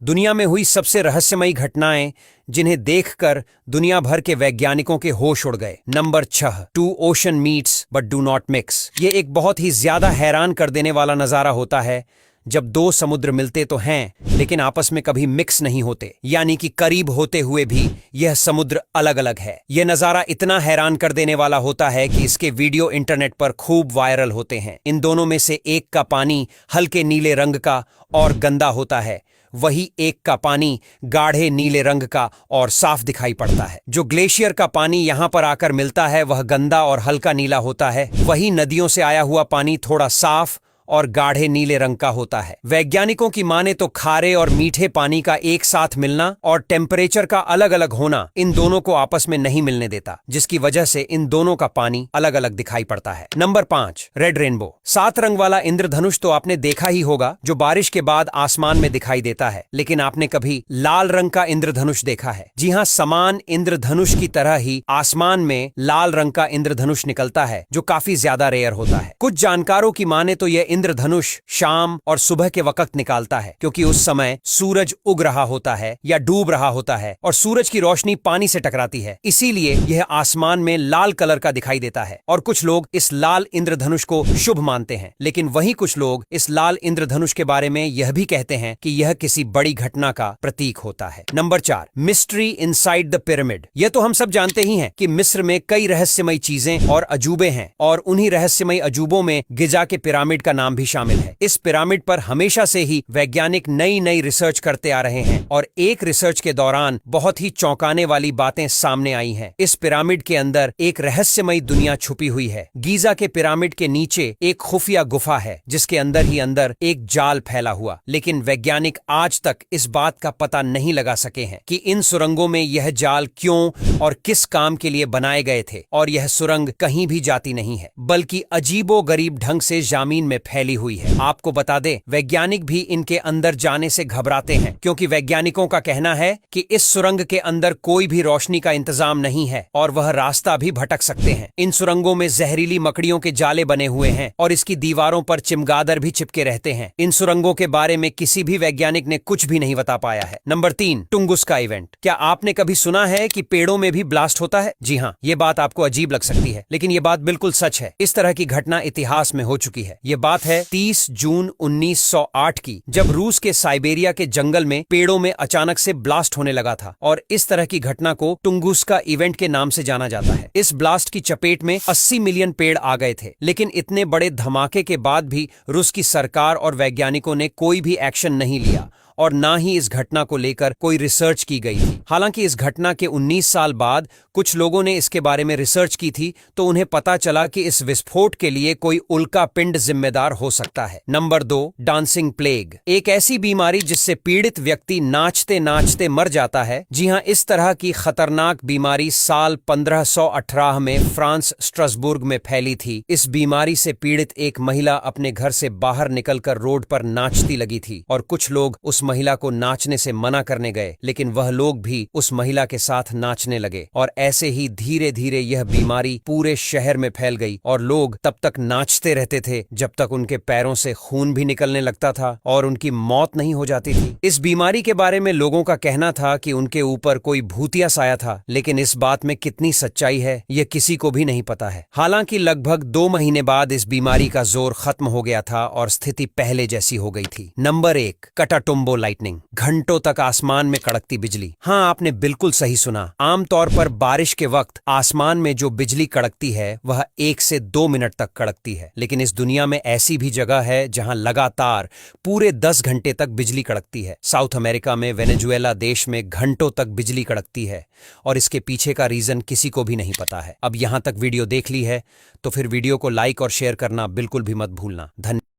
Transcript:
दुनिया में हुई सबसे रहस्यमयी घटनाएं जिन्हें देखकर दुनिया भर के वैज्ञानिकों के होश उड़ गए। Number 6, two ocean meets but do not mix. ये एक बहुत ही ज्यादा हैरान कर देने वाला नजारा होता है जब दो समुद्र मिलते तो हैं लेकिन आपस में कभी मिक्स नहीं होते, यानी कि करीब होते हुए भी यह समुद्र अलग अलग है। यह नजारा इतना हैरान कर देने वाला होता है कि इसके वीडियो इंटरनेट पर खूब वायरल होते हैं। इन दोनों में से एक का पानी हल्के नीले रंग का और गंदा होता है, वही एक का पानी गाढ़े नीले रंग का और साफ दिखाई पड़ता है। जो ग्लेशियर का पानी यहां पर आकर मिलता है वह गंदा और हल्का नीला होता है, वही नदियों से आया हुआ पानी थोड़ा साफ और गाढ़े नीले रंग का होता है। वैज्ञानिकों की माने तो खारे और मीठे पानी का एक साथ मिलना और टेम्परेचर का अलग अलग होना इन दोनों को आपस में नहीं मिलने देता, जिसकी वजह से इन दोनों का पानी अलग अलग दिखाई पड़ता है। Number 5, red rainbow. 7 रंग वाला इंद्रधनुष तो आपने देखा ही होगा, जो बारिश के बाद आसमान में दिखाई देता है, लेकिन आपने कभी लाल रंग का इंद्रधनुष देखा है? जी हाँ, समान इंद्रधनुष की तरह ही आसमान में लाल रंग का इंद्रधनुष निकलता है, जो काफी ज्यादा रेयर होता है। कुछ जानकारों की माने तो यह इंद्रधनुष शाम और सुबह के वक्त निकालता है, क्योंकि उस समय सूरज उग रहा होता है या डूब रहा होता है और सूरज की रोशनी पानी से टकराती है, इसीलिए यह आसमान में लाल कलर का दिखाई देता है। और कुछ लोग इस लाल इंद्रधनुष को शुभ मानते हैं, लेकिन वहीं कुछ लोग इस लाल इंद्रधनुष के बारे में यह भी कहते हैं कि यह किसी बड़ी घटना का प्रतीक होता है। Number 4, mystery inside the pyramid. यह तो हम सब जानते ही हैं कि मिस्र में कई रहस्यमयी चीजें और अजूबे हैं, और उन्हीं रहस्यमयी अजूबों में गिजा के पिरामिड का नाम भी शामिल है। इस पिरामिड पर हमेशा से ही वैज्ञानिक नई नई रिसर्च करते आ रहे हैं, और एक रिसर्च के दौरान बहुत ही चौंकाने वाली बातें सामने आई हैं। इस पिरामिड के अंदर एक रहस्यमयी दुनिया छुपी हुई है। गीजा के पिरामिड के नीचे एक खुफिया गुफा है, जिसके अंदर ही अंदर एक जाल फैला हुआ, लेकिन वैज्ञानिक आज तक इस बात का पता नहीं लगा सके हैं कि इन सुरंगों में यह जाल क्यों और किस काम के लिए बनाए गए थे। और यह सुरंग कहीं भी जाती नहीं है, बल्कि अजीबो गरीब ढंग से जमीन में फैली हुई है। आपको बता दें, वैज्ञानिक भी इनके अंदर जाने से घबराते हैं, क्योंकि वैज्ञानिकों का कहना है कि इस सुरंग के अंदर कोई भी रोशनी का इंतजाम नहीं है और वह रास्ता भी भटक सकते हैं। इन सुरंगों में जहरीली मकड़ियों के जाले बने हुए हैं और इसकी दीवारों पर चिमगादड़ भी चिपके रहते हैं। इन सुरंगों के बारे में किसी भी वैज्ञानिक ने कुछ भी नहीं बता पाया है। Number 3, Tunguska event. क्या आपने कभी सुना है कि पेड़ों में भी ब्लास्ट होता है? जी हाँ, ये बात आपको अजीब लग सकती है, लेकिन ये बात बिल्कुल सच है। इस तरह की घटना इतिहास में हो चुकी है। ये बात है 30 जून 1908 की, जब रूस के साइबेरिया के जंगल में पेड़ों में अचानक से ब्लास्ट होने लगा था, और इस तरह की घटना को टुंगुस्का इवेंट के नाम से जाना जाता है। इस ब्लास्ट की चपेट में 80 मिलियन पेड़ आ गए थे, लेकिन इतने बड़े धमाके के बाद भी रूस की सरकार और वैज्ञानिकों ने कोई भी एक्शन नहीं लिया, और ना ही इस घटना को लेकर कोई रिसर्च की गई थी। हालांकि इस घटना के 19 साल बाद कुछ लोगों ने इसके बारे में रिसर्च की थी, तो उन्हें पता चला कि इस विस्फोट के लिए कोई उल्का पिंड जिम्मेदार हो सकता है। Number 2, dancing plague. एक ऐसी बीमारी जिससे पीड़ित व्यक्ति नाचते नाचते मर जाता है। जी हां, इस तरह की खतरनाक बीमारी साल 1518 में फ्रांस स्ट्रासबुर्ग में फैली थी। इस बीमारी से पीड़ित एक महिला अपने घर से बाहर निकलकर रोड पर नाचती लगी थी, और कुछ लोग उस महिला को नाचने से मना करने गए, लेकिन वह लोग भी उस महिला के साथ नाचने लगे, और ऐसे ही धीरे धीरे यह बीमारी पूरे शहर में फैल गई, और लोग तब तक नाचते रहते थे जब तक उनके पैरों से खून भी निकलने लगता था और उनकी मौत नहीं हो जाती थी। इस बीमारी के बारे में लोगों का कहना था कि उनके ऊपर कोई भूतिया साया था, लेकिन इस बात में कितनी सच्चाई है यह किसी को भी नहीं पता है। हालांकि लगभग 2 महीने बाद इस बीमारी का जोर खत्म हो गया था और स्थिति पहले जैसी हो गई थी। Number 1, Catatumbo lightning. घंटों तक आसमान में कड़कती बिजली। हाँ, आपने बिल्कुल सही सुना। आमतौर पर बारिश के वक्त आसमान में जो बिजली कड़कती है वह 1 से 2 मिनट तक कड़कती है, लेकिन इस दुनिया में ऐसी भी जगह है जहां लगातार पूरे 10 घंटे तक बिजली कड़कती है। साउथ अमेरिका में वेनेजुएला देश में घंटों तक बिजली कड़कती है, और इसके पीछे का रीजन किसी को भी नहीं पता है। अब यहां तक वीडियो देख ली है तो फिर वीडियो को लाइक और शेयर करना बिल्कुल भी मत भूलना। धन्यवाद।